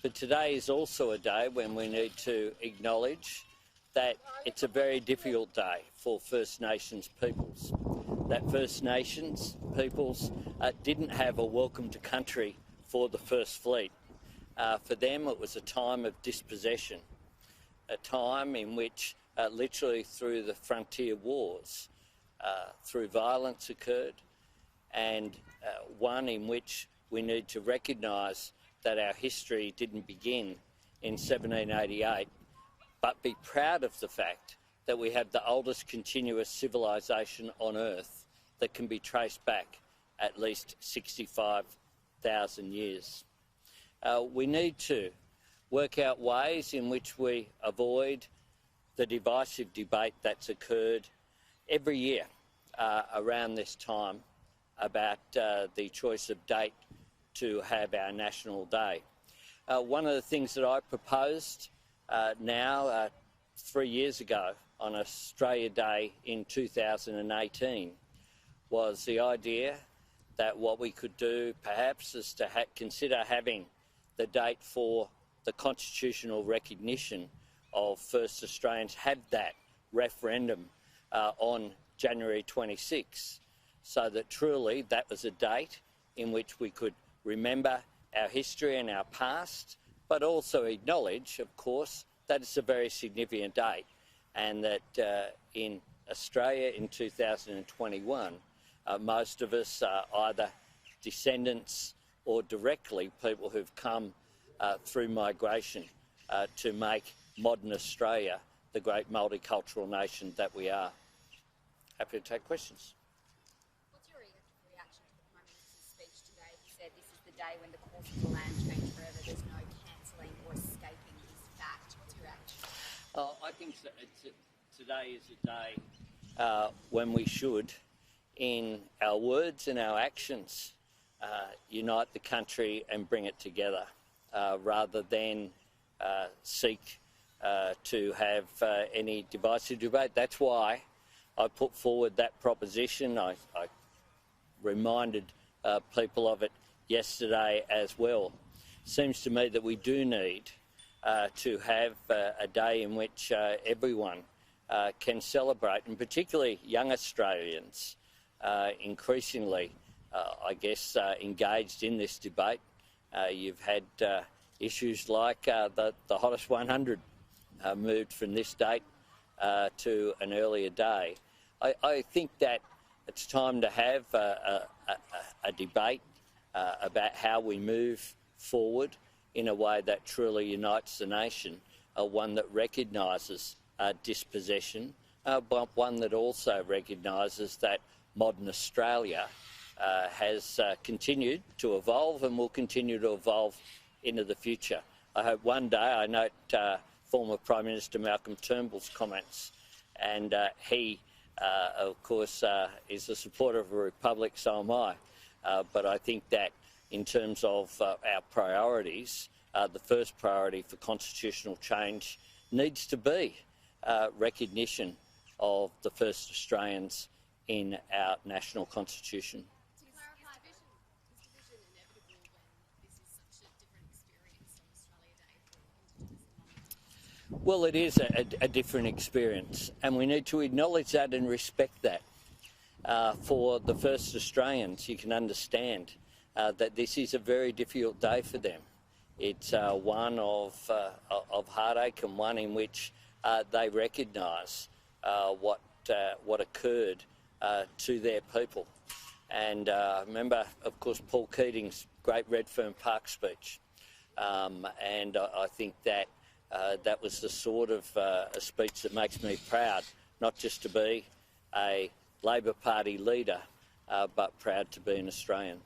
But today is also a day when we need to acknowledge that it's a very difficult day for First Nations peoples. That First Nations peoples didn't have a welcome to country for the First Fleet. For them it was a time of dispossession, a time in which literally through the frontier wars, through violence occurred, and one in which we need to recognise that our history didn't begin in 1788, but be proud of the fact that we have the oldest continuous civilisation on Earth that can be traced back at least 65,000 years. We need to work out ways in which we avoid the divisive debate that's occurred every year around this time about the choice of date to have our National Day. One of the things that I proposed now 3 years ago on Australia Day in 2018 was the idea that what we could do perhaps is to consider having the date for the constitutional recognition of First Australians, have that referendum on January 26, so that truly that was a date in which we could remember our history and our past, but also acknowledge, of course, that it's a very significant date, and that in Australia in 2021, most of us are either descendants or directly people who've come through migration to make modern Australia the great multicultural nation that we are. Happy to take questions. What's your reaction to the Prime Minister's speech today? He said this is the day when the course of the land changed forever. There's no cancelling or escaping this fact. What's your reaction? I think today is a day when we should, in our words and our actions, unite the country and bring it together, rather than seek to have any divisive debate. That's why I put forward that proposition. I reminded people of it yesterday as well. Seems to me that we do need to have a day in which everyone can celebrate, and particularly young Australians, increasingly, I guess, engaged in this debate. You've had issues like the hottest 100 moved from this date to an earlier day. I think that it's time to have a debate about how we move forward in a way that truly unites the nation, one that recognises dispossession, but one that also recognises that modern Australia has continued to evolve and will continue to evolve into the future. I hope one day, I note former Prime Minister Malcolm Turnbull's comments, and he, of course, is a supporter of a republic, so am I. But I think that in terms of our priorities, the first priority for constitutional change needs to be recognition of the first Australians in our national constitution. To clarify, is division inevitable when this is such a different experience on Australia Day for Indigenous and non-Indigenous? Well, it is a different experience, and we need to acknowledge that and respect that. For the first Australians, you can understand that this is a very difficult day for them. It's one of heartache, and one in which they recognise what occurred to their people. And remember, of course, Paul Keating's great Redfern Park speech. And I think that that was the sort of a speech that makes me proud, not just to be a Labor Party leader, but proud to be an Australian.